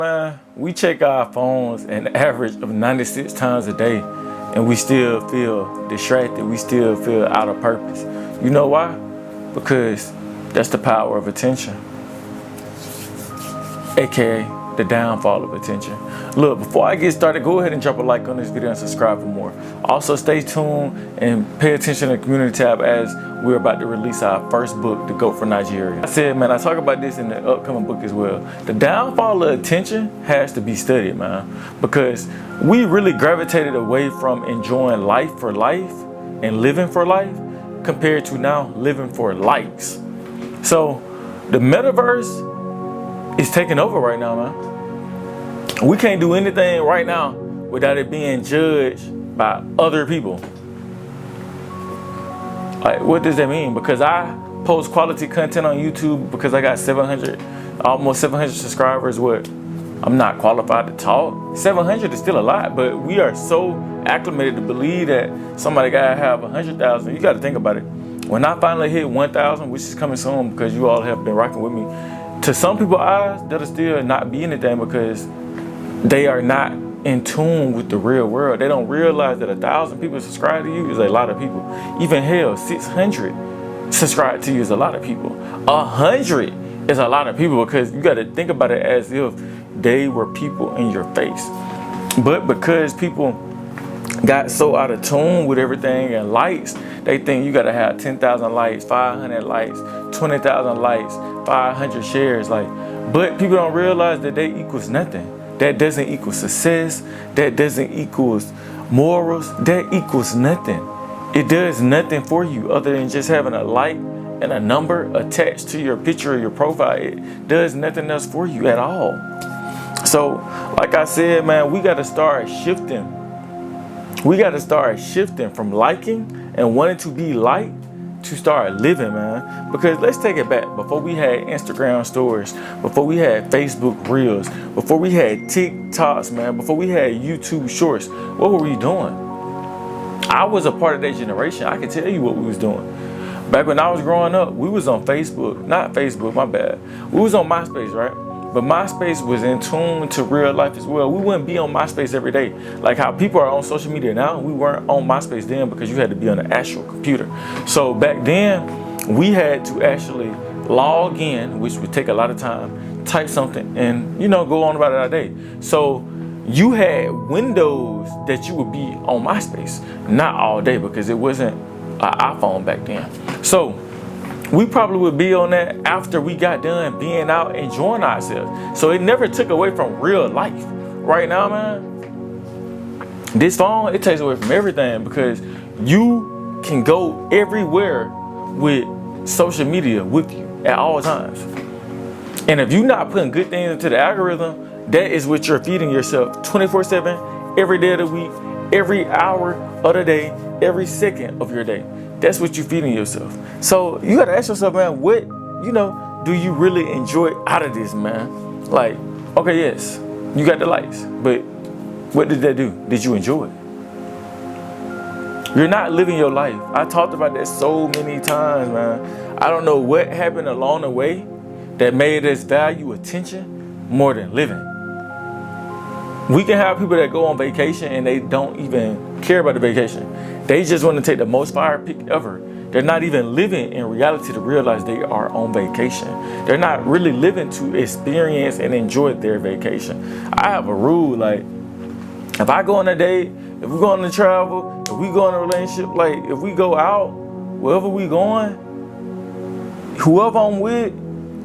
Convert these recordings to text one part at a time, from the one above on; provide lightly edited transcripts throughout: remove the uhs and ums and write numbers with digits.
Man, we check our phones an average of 96 times a day and we still feel distracted. We still feel out of purpose. You know why? Because that's the power of attention, aka the downfall of attention. Look, before I get started, go ahead and drop a like on this video and subscribe for more. Also, stay tuned and pay attention to the community tab as we're about to release our first book, The Goat from Nigeria. I said, man, I talk about this in the upcoming book as well. The downfall of attention has to be studied, man, because we really gravitated away from enjoying life for life and living for life compared to now living for likes. So the metaverse is taking over right now, man. We can't do anything right now without it being judged by other people. Like, what does that mean? Because I post quality content on YouTube because I got almost 700 subscribers. What? I'm not qualified to talk. 700 is still a lot, but we are so acclimated to believe that somebody gotta have 100,000. You got to think about it. When I finally hit 1,000, which is coming soon because you all have been rocking with me, to some people's eyes, that'll still not be anything because they are not in tune with the real world. They don't realize that 1,000 people subscribe to you is a lot of people. Even hell, 600 subscribe to you is a lot of people. 100 is a lot of people because you got to think about it as if they were people in your face. But because people got so out of tune with everything and likes, they think you got to have 10,000 likes, 500 likes, 20,000 likes, 500 shares. But people don't realize that they equals nothing. That doesn't equal success. That doesn't equals morals. That equals nothing. It does nothing for you other than just having a like and a number attached to your picture or your profile. It does nothing else for you at all. So, like I said, man, we got to start shifting. We got to start shifting from liking and wanting to be liked to start living, man. Because let's take it back. Before we had Instagram stories, before we had Facebook Reels, before we had TikToks, man, before we had YouTube Shorts, what were we doing? I was a part of that generation. I can tell you what we was doing. Back when I was growing up, we was on Facebook. Not Facebook, my bad. We was on MySpace, right? But MySpace was in tune to real life as well. We wouldn't be on MySpace every day. Like how people are on social media now, we weren't on MySpace then because you had to be on an actual computer. So back then, we had to actually log in, which would take a lot of time, type something, and go on about our day. So you had windows that you would be on MySpace, not all day because it wasn't an iPhone back then. So we probably would be on that after we got done being out enjoying ourselves. So it never took away from real life. Right now, man, this phone, it takes away from everything because you can go everywhere with social media with you at all times. And if you're not putting good things into the algorithm, that is what you're feeding yourself 24/7, every day of the week, every hour of the day, every second of your day. That's what you're feeding yourself. So you gotta ask yourself, man, what, do you really enjoy out of this, man? Like, okay, yes, you got the likes, but what did that do? Did you enjoy it? You're not living your life. I talked about that so many times, man. I don't know what happened along the way that made us value attention more than living. We can have people that go on vacation and they don't even care about the vacation. They just want to take the most fire pic ever. They're not even living in reality to realize they are on vacation. They're not really living to experience and enjoy their vacation. I have a rule, like, if I go on a date, if we go on a travel, if we go on a relationship, like if we go out, wherever we going, whoever I'm with,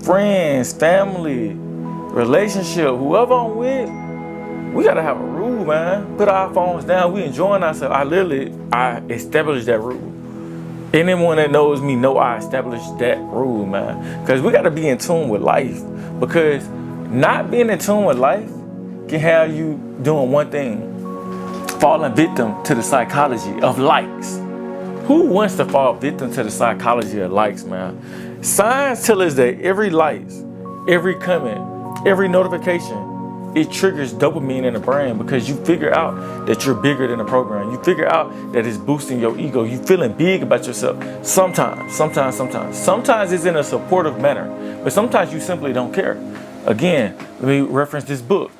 friends, family, relationship, whoever I'm with, we gotta have a rule, man. Put our phones down. We enjoying ourselves. I established that rule. Anyone that knows me know I established that rule, man. Because we gotta be in tune with life. Because not being in tune with life can have you doing one thing: falling victim to the psychology of likes. Who wants to fall victim to the psychology of likes, man? Science tells us that every likes, every comment, every notification, it triggers dopamine in the brain because you figure out that you're bigger than the program. You figure out that it's boosting your ego. You feeling big about yourself. Sometimes it's in a supportive manner, but sometimes you simply don't care. Again, let me reference this book,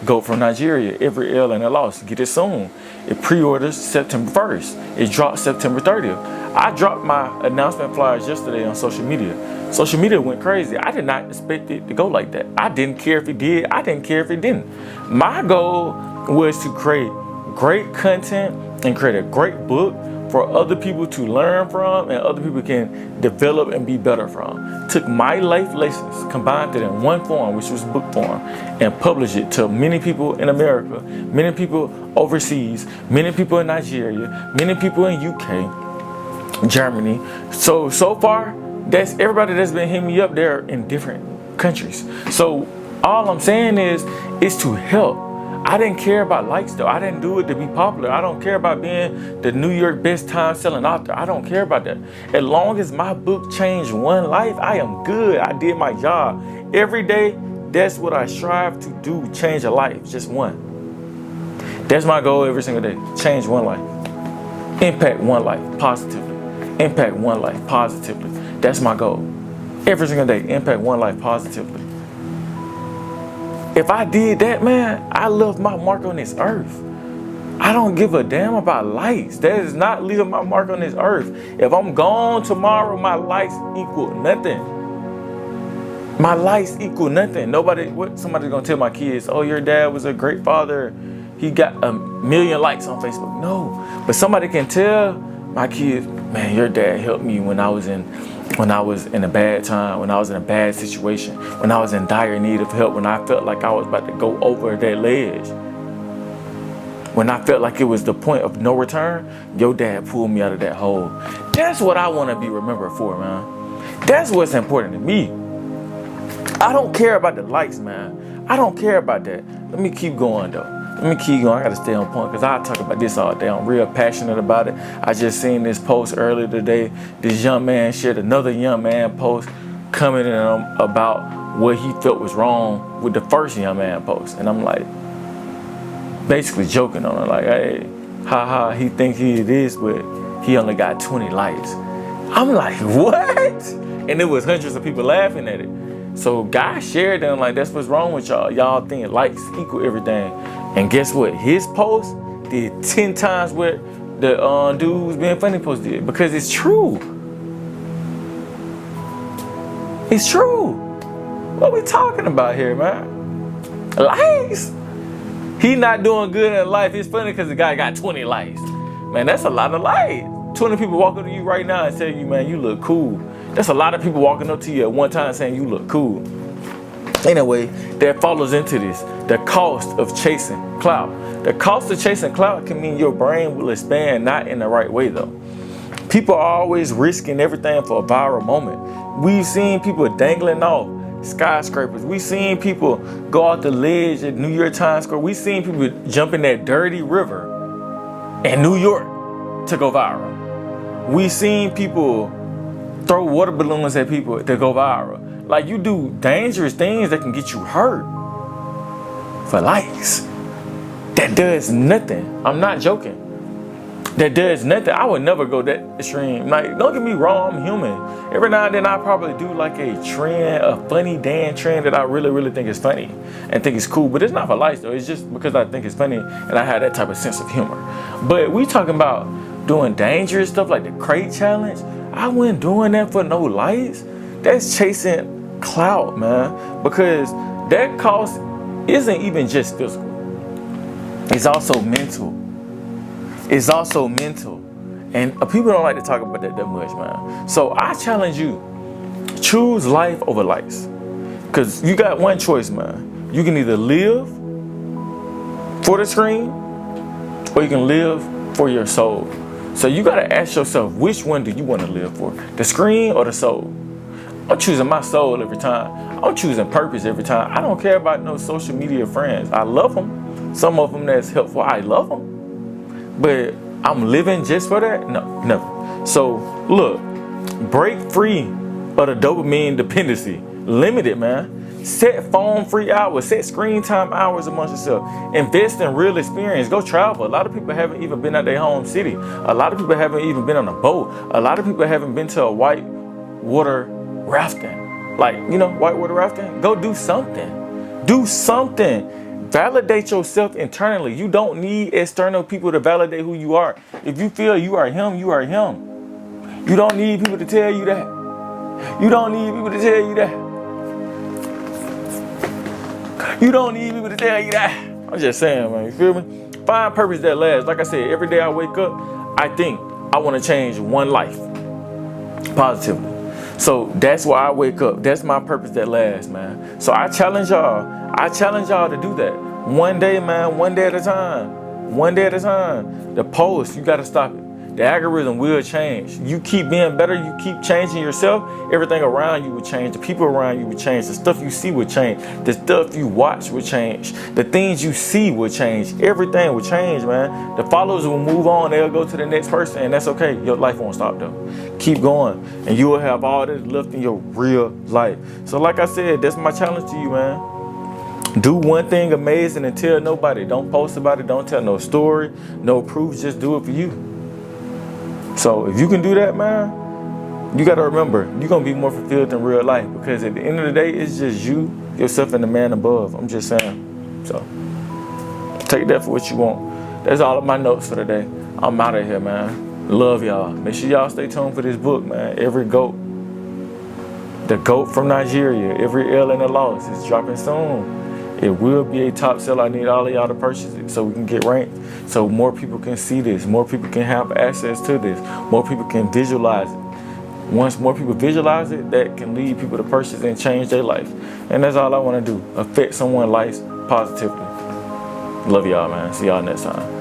Go from Nigeria, Every L and a Loss. Get it soon. It pre-orders September 1st. It drops September 30th. I dropped my announcement flyers yesterday on social media. Social media went crazy. I did not expect it to go like that. I didn't care if it did. I didn't care if it didn't. My goal was to create great content and create a great book for other people to learn from and other people can develop and be better from. Took my life lessons, combined it in one form, which was book form, and published it to many people in America, many people overseas, many people in Nigeria, many people in UK, Germany. So far, that's everybody that's been hitting me up there in different countries. So all I'm saying is to help. I didn't care about likes though. I didn't do it to be popular. I don't care about being the New York best time selling author. I don't care about that. As long as my book changed one life, I am good. I did my job. Every day, that's what I strive to do, change a life, just one. That's my goal every single day, change one life. Impact one life positively. Impact one life positively. That's my goal. Every single day, impact one life positively. If I did that, man, I left my mark on this earth. I don't give a damn about likes. That is not leaving my mark on this earth. If I'm gone tomorrow, my likes equal nothing. My likes equal nothing. Somebody's gonna tell my kids, oh, your dad was a great father. He got 1 million likes on Facebook. No, but somebody can tell my kids, man, your dad helped me when I was in a bad time, when I was in a bad situation, when I was in dire need of help, when I felt like I was about to go over that ledge, when I felt like it was the point of no return, your dad pulled me out of that hole. That's what I want to be remembered for, man. That's what's important to me. I don't care about the likes, man. I don't care about that. Let me keep going, though. Let me keep going. I got to stay on point because I talk about this all day. I'm real passionate about it. I just seen this post earlier today. This young man shared another young man post commenting about what he felt was wrong with the first young man post. And I'm like, basically joking on it. Like, hey, haha, he thinks he is, but he only got 20 likes. I'm like, what? And there was hundreds of people laughing at it. So guys shared them like, that's what's wrong with y'all. Y'all think likes equal everything. And guess what? His post did 10 times what the dude who's being funny post did. Because it's true. It's true. What we talking about here, man? Likes? He not doing good in life. It's funny because the guy got 20 likes. Man, that's a lot of likes. 20 people walking up to you right now and telling you, man, you look cool. That's a lot of people walking up to you at one time saying you look cool. Anyway, that follows into this. The cost of chasing clout. The cost of chasing clout can mean your brain will expand, not in the right way though. People are always risking everything for a viral moment. We've seen people dangling off skyscrapers. We've seen people go out the ledge at New York Times Square. We've seen people jump in that dirty river in New York to go viral. We've seen people throw water balloons at people to go viral. Like, you do dangerous things that can get you hurt for likes. That does nothing. I'm not joking. That does nothing. I would never go that extreme. Like, don't get me wrong, I'm human. Every now and then I probably do like a trend, a funny damn trend that I really, really think is funny and think it's cool. But it's not for likes though. It's just because I think it's funny and I have that type of sense of humor. But we talking about doing dangerous stuff like the crate challenge. I wasn't doing that for no likes. That's chasing clout, man. Because that cost isn't even just physical. It's also mental. It's also mental. And people don't like to talk about that much, man. So I challenge you, choose life over likes. Because you got one choice, man. You can either live for the screen or you can live for your soul. So you got to ask yourself, which one do you want to live for? The screen or the soul? I'm choosing my soul every time. I'm choosing purpose every time. I don't care about no social media friends. I love them. Some of them that's helpful, I love them. But I'm living just for that? No, never. So look, break free of the dopamine dependency. Limit it, man. Set phone-free hours. Set screen time hours amongst yourself. Invest in real experience. Go travel. A lot of people haven't even been out their home city. A lot of people haven't even been on a boat. A lot of people haven't been to a white water rafting. Like, whitewater rafting, go do something. Do something. Validate yourself internally. You don't need external people to validate who you are. If you feel you are him, you are him. You don't need people to tell you that. You don't need people to tell you that. You don't need people to tell you that. I'm just saying, man, you feel me? Find purpose that lasts. Like I said, every day I wake up, I think I want to change one life positively. So that's why I wake up. That's my purpose that lasts, man. So I challenge y'all. To do that. One day, man, one day at a time. One day at a time. The post, you got to stop it. The algorithm will change. You keep being better, you keep changing yourself, everything around you will change. The people around you will change. The stuff you see will change. The stuff you watch will change. The things you see will change. Everything will change, man. The followers will move on. They'll go to the next person, and that's okay. Your life won't stop, though. Keep going, and you will have all this left in your real life. So like I said, that's my challenge to you, man. Do one thing amazing and tell nobody. Don't post about it. Don't tell no story, no proof. Just do it for you. So if you can do that, man, you got to remember, you're going to be more fulfilled in real life, because at the end of the day, it's just you, yourself, and the man above. I'm just saying. So take that for what you want. That's all of my notes for today. I'm out of here, man. Love y'all. Make sure y'all stay tuned for this book, man. Every GOAT. The GOAT from Nigeria. Every L and a loss is dropping soon. It will be a top seller. I need all of y'all to purchase it so we can get ranked, so more people can see this, more people can have access to this, more people can visualize it. Once more people visualize it, that can lead people to purchase and change their life. And that's all I want to do, affect someone's life positively. Love y'all, man. See y'all next time.